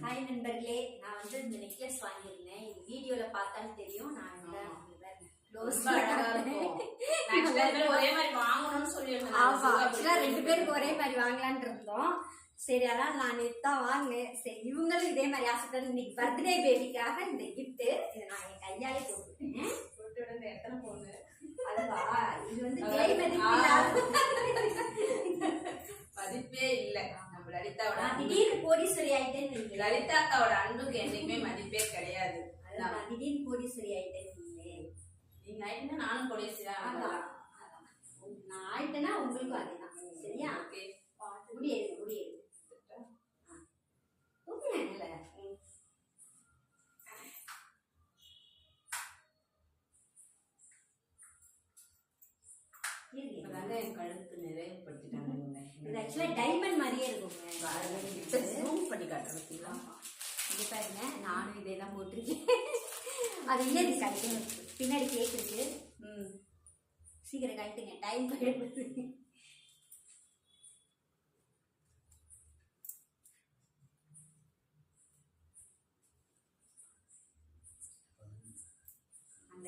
Hi நண்பர்களே, நான் வந்து இந்த நெக்லஸ் வாங்கியிருந்தேன். இந்த வீடியோல பார்த்தாலும் தெரியும். நான் ஒரே மாதிரி வாங்கணும்னு சொல்லியிருந்தேன். ஆமா, ஆக்சுவலா 2 பேருக்கு ஒரே மாதிரி வாங்கலான் இருந்தோம். சரி, அதான் நான் நேத்தான் வாங்கினேன். சரி, இவங்களும் இதே மாதிரி ஆசைப்பட்டு இன்னைக்கு பர்த்டே பேபிக்காக இந்த கிஃப்ட் இதை நான் என் கையாலே போட்டுருக்கேன். போட்டு எத்தனை பொண்ணு அதுவா, இது வந்து மதிப்பே இல்ல. நம்ம லலிதாவோட திடீர்னு கோடீஸ்வரி ஆயிட்டேன்னு லலிதா அக்காவோட அன்புக்கு என்னைக்குமே மதிப்பே கிடையாது. நான் திடீர்னு கோடீஸ்வரி ஆயிட்டேன்னு நீங்க ஆயிட்டுன்னா நானும் கோடீஸ்வரி நான் ஆயிட்டேன்னா உங்களுக்கும் அதேதான். சரியா? முடியாது முடியாது என் கழுத்து நிறைவுபடுத்திட்டாங்க. இது ஆக்சுவலா டைமண்ட் மாதிரியே இருக்குங்க. ஜூம் பண்ணி காட்டுறீங்களா? இது பாருங்க, நானும் இதே தான் போட்டிருக்கேன். அது ஏன் கழுத்து பின்னாடி கேக் இருக்கு. சீக்கிரம் கழுத்துங்க, டைம் கழுத்து. அந்த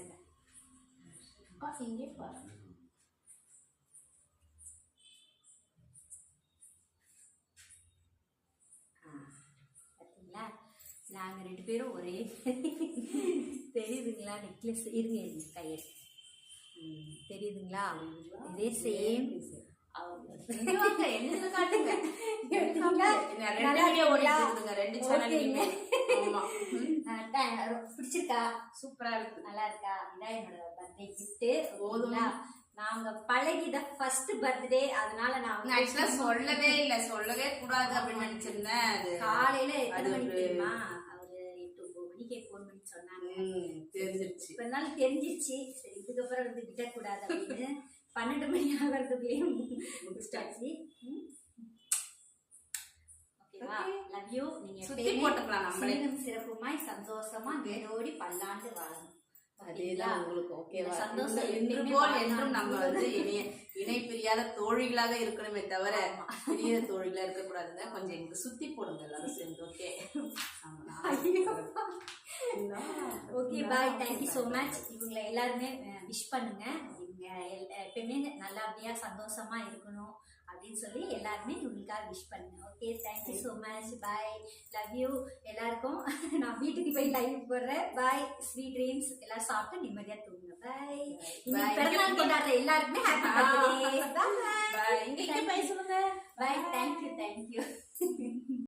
இங்கே பாருங்க. நாங்க 2 பேரும் ஒரே தெரியுதுங்களா? நெக்லஸ் இருங்க கையை தெரியுதுங்களா? இதே சேம். பிடிச்சிருக்கா? சூப்பரா இருக்கு, நல்லா இருக்கா? இதான் என்னோட பர்த்டே கிஃப்ட். போதுங்களா? நாங்க பழகித ஃபர்ஸ்ட் பர்த்டே, அதனால நான் ஆக்சுவலா சொல்லவே கூடாது அப்படின்னு நினைச்சிருந்தேன். அது காலையில எத்தனை மணிக்கு தெரியுமா? அவரு 8-9 மணிக்கு ஃபோன் பண்ணி சொன்னாங்க. தெரிஞ்சிருச்சு. இப்ப இருந்தாலும் தெரிஞ்சிருச்சு. சரி, இதுக்கப்புறம் வந்து விடக்கூடாது அப்படின்னு 12 மணி ஆகிறதுக்குள்ளேயும் முடிச்சிட்டாச்சு. ஓகேவா? Love you. நீங்க சுத்தி போட்டுக்கலாம். நம்மளே சிறப்புமாய் சந்தோஷமா வேரோடி பல்லாண்டு வாழணும். அதேதான் உங்களுக்கு. ஓகேவா? சந்தோஷம் என்றும் நம்ம வந்து இணை பிரியாத தோழிகளாக இருக்கணுமே தவிர பிரிய தோழிகளா இருக்க கூடாதுங்க. கொஞ்சம் எங்களுக்கு சுத்தி போடுங்க எல்லாரும் சேர்ந்து. Okay okay, bye. Thank you so much. இவங்களை எல்லாருமே விஷ் பண்ணுங்க. இவங்க எப்பயுமே நல்லபடியா சந்தோஷமா இருக்கணும் அப்படின்னு சொல்லி எல்லாருமே இவங்களுக்காக விஷ் பண்ணுங்க. Okay, thank you so much. Bye, love you எல்லாருக்கும். நான் வீட்டுக்கு போய் லைவ் போடுறேன். பாய், ஸ்வீட் ட்ரீம்ஸ். எல்லாம் சாப்பிட்டு நிம்மதியா தூங்குங்க. பாய். பிறந்தநாள் கொண்டாடுற எல்லாருக்குமே ஹாப்பி பர்த்டே. பாய். பாய். இங்க பாய் சொல்லுங்க. பாய். தேங்க்யூ.